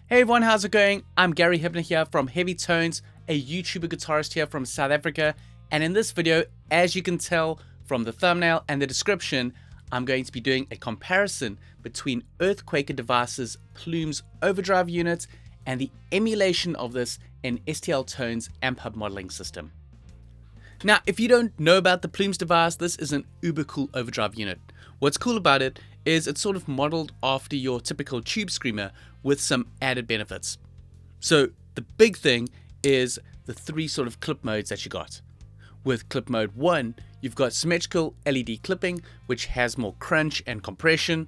Hey everyone, how's it going? I'm Gary Hibner here from Heavy Tones, a YouTuber guitarist here from South Africa. And in this video, as you can tell from the thumbnail and the description, I'm going to be doing a comparison between Earthquaker Device's Plumes Overdrive unit and the emulation of this in STL Tones Amphub modeling system. Now, if you don't know about the Plumes device, this is an uber cool overdrive unit. What's cool about it is it's sort of modeled after your typical tube screamer with some added benefits. So the big thing is the three sort of clip modes that you got. With clip mode 1, you've got symmetrical LED clipping, which has more crunch and compression.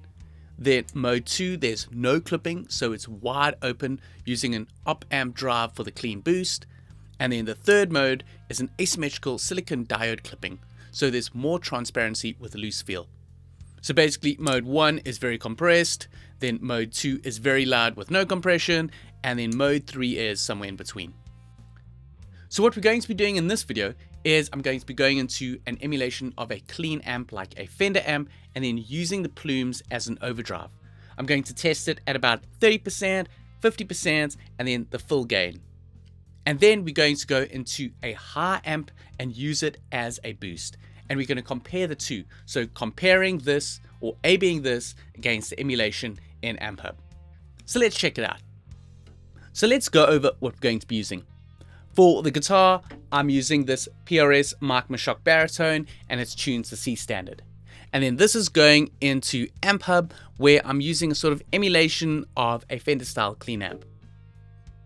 Then mode 2, there's no clipping, so it's wide open using an op-amp drive for the clean boost. And then the third mode is an asymmetrical silicon diode clipping, so there's more transparency with a loose feel. So basically mode 1 is very compressed, then mode 2 is very loud with no compression, and then mode 3 is somewhere in between. So what we're going to be doing in this video is I'm going to be going into an emulation of a clean amp like a Fender amp and then using the Plumes as an overdrive. I'm going to test it at about 30%, 50%, and then the full gain. And then we're going to go into a high amp and use it as a boost. And we're going to compare the two. So comparing this or A-Bing this against the emulation in Amphub. So let's check it out. So let's go over what we're going to be using. For the guitar, I'm using this PRS Mike Mashock baritone and it's tuned to C standard. And then this is going into Amphub where I'm using a sort of emulation of a Fender style clean amp.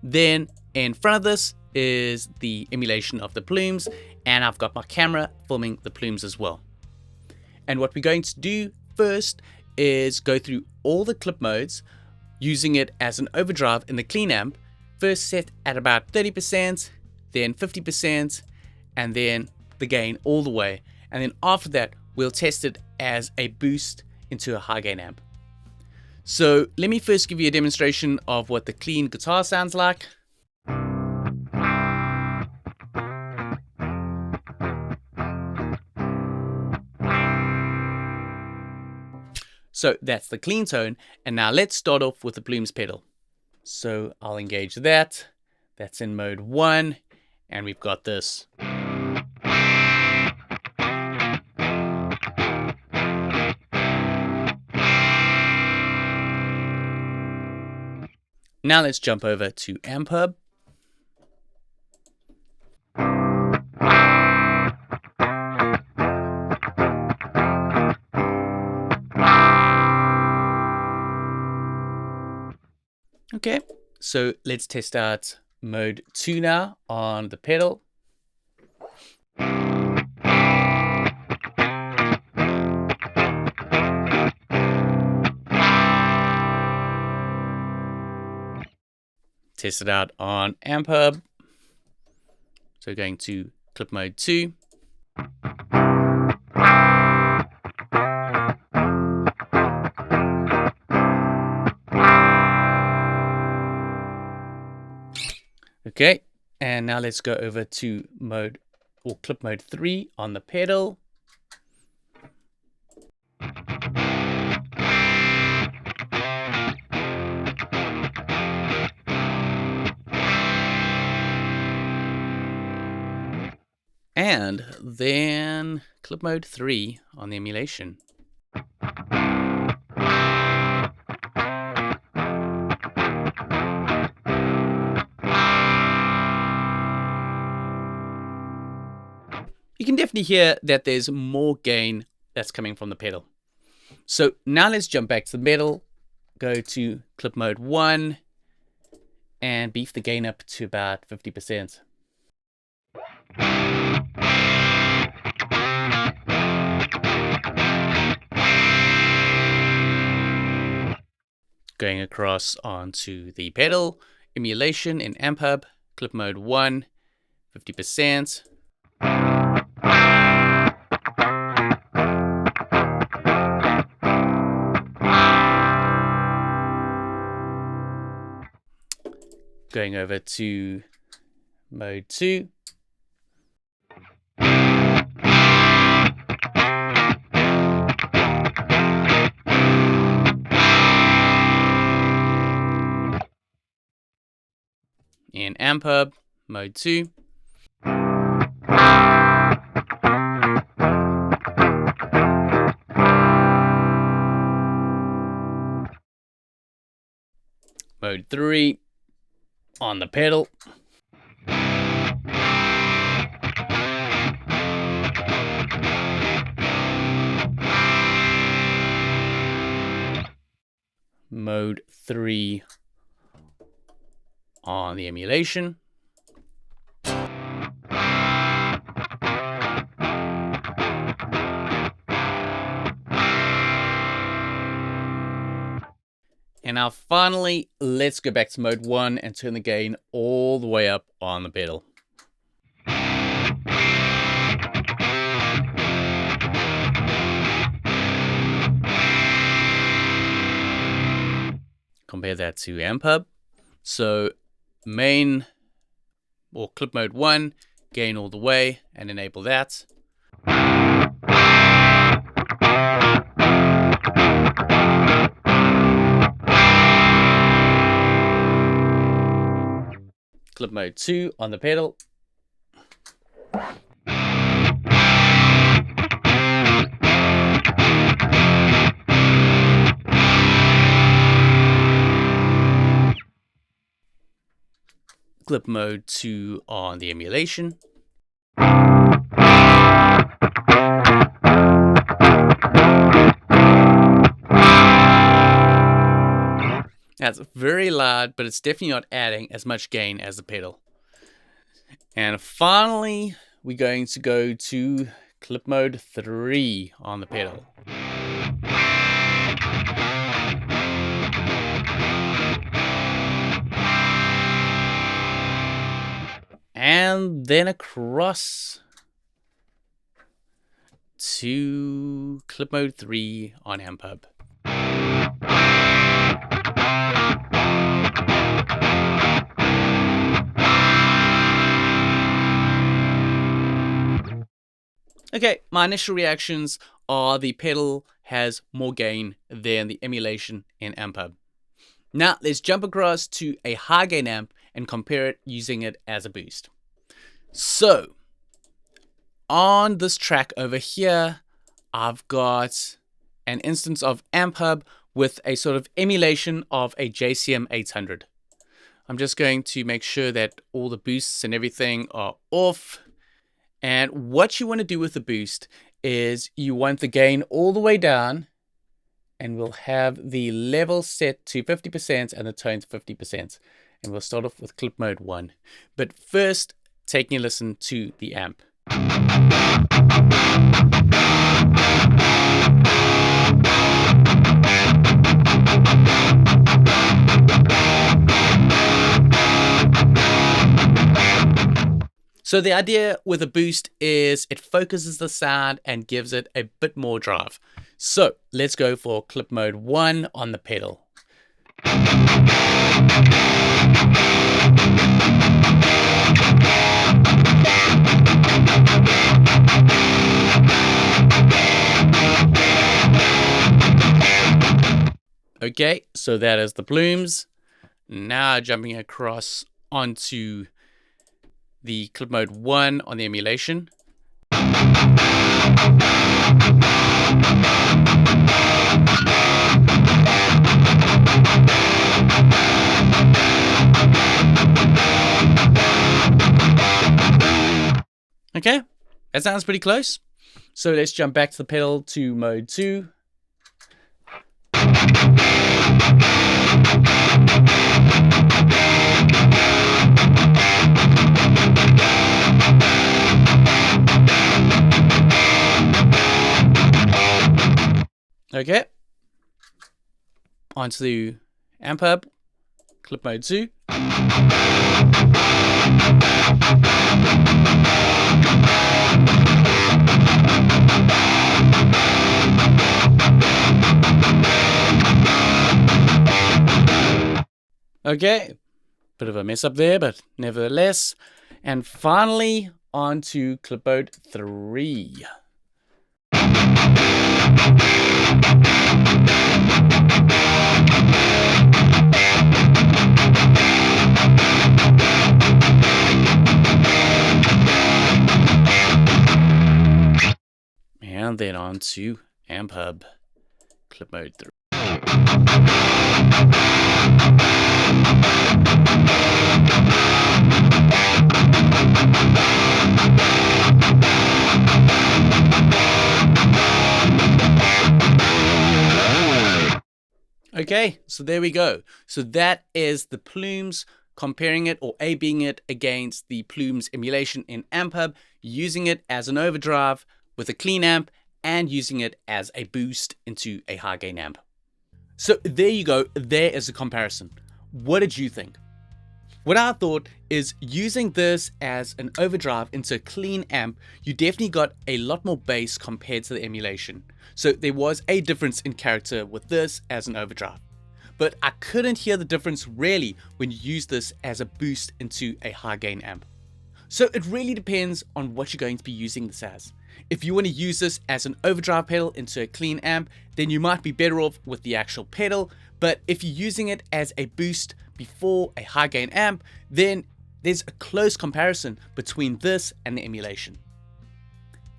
Then in front of this is the emulation of the Plumes, and I've got my camera filming the Plumes as well. And what we're going to do first is go through all the clip modes, using it as an overdrive in the clean amp, first set at about 30%, then 50%, and then the gain all the way. And then after that, we'll test it as a boost into a high gain amp. So let me first give you a demonstration of what the clean guitar sounds like. So that's the clean tone, and now let's start off with the Plumes pedal. So I'll engage that, that's in mode 1, and we've got this. Now let's jump over to Amphub. Okay, so let's test out mode 2 now on the pedal. Test it out on Amphub. So going to clip mode 2. Okay, and now let's go over to mode or clip mode 3 on the pedal. And then clip mode 3 on the emulation. You can definitely hear that there's more gain that's coming from the pedal. So now let's jump back to the pedal, go to clip mode 1, and beef the gain up to about 50%. Going across onto the pedal, emulation in Amphub, clip mode 1, 50%. Going over to mode 2. in Amphub, mode 2. Mode 3 on the pedal. Mode 3 on the emulation. And now finally, let's go back to mode 1 and turn the gain all the way up on the pedal. Compare that to Amphub. So main or clip mode 1, gain all the way and enable that. Clip mode 2 on the pedal. Clip mode 2 on the emulation. That's very loud, but it's definitely not adding as much gain as the pedal. And finally, we're going to go to clip mode 3 on the pedal. And then across to clip mode 3 on Amphub. Okay, my initial reactions are the pedal has more gain than the emulation in Amphub. Now let's jump across to a high gain amp and compare it using it as a boost. So on this track over here, I've got an instance of Amphub with a sort of emulation of a JCM 800. I'm just going to make sure that all the boosts and everything are off. And what you want to do with the boost is you want the gain all the way down, and we'll have the level set to 50% and the tone to 50%. And we'll start off with clip mode 1. But first, taking a listen to the amp. So the idea with a boost is it focuses the sound and gives it a bit more drive. So let's go for clip mode 1 on the pedal. Okay, so that is the Plumes. Now jumping across onto the clip mode 1 on the emulation. Okay, that sounds pretty close. So let's jump back to the pedal to mode 2. Okay, onto the Amphub, clip mode 2. Okay, bit of a mess up there, but nevertheless. And finally, on to clip mode 3. and then on to Amphub. Clip mode 3. Okay, so there we go. So that is the Plumes, comparing it or A/Bing it against the Plumes emulation in Amphub, using it as an overdrive with a clean amp and using it as a boost into a high gain amp. So there you go, there is a comparison. What did you think? What I thought is, using this as an overdrive into a clean amp, you definitely got a lot more bass compared to the emulation. So there was a difference in character with this as an overdrive. But I couldn't hear the difference really when you use this as a boost into a high gain amp. So it really depends on what you're going to be using this as. If you want to use this as an overdrive pedal into a clean amp, then you might be better off with the actual pedal. But if you're using it as a boost before a high gain amp, then there's a close comparison between this and the emulation.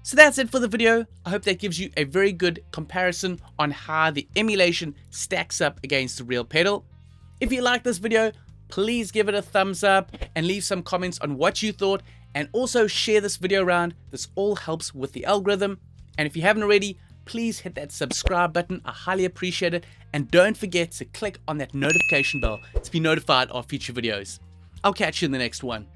So that's it for the video. I hope that gives you a very good comparison on how the emulation stacks up against the real pedal. If you like this video, please give it a thumbs up and leave some comments on what you thought, and also share this video around. This all helps with the algorithm. And if you haven't already, please hit that subscribe button. I highly appreciate it. And don't forget to click on that notification bell to be notified of future videos. I'll catch you in the next one.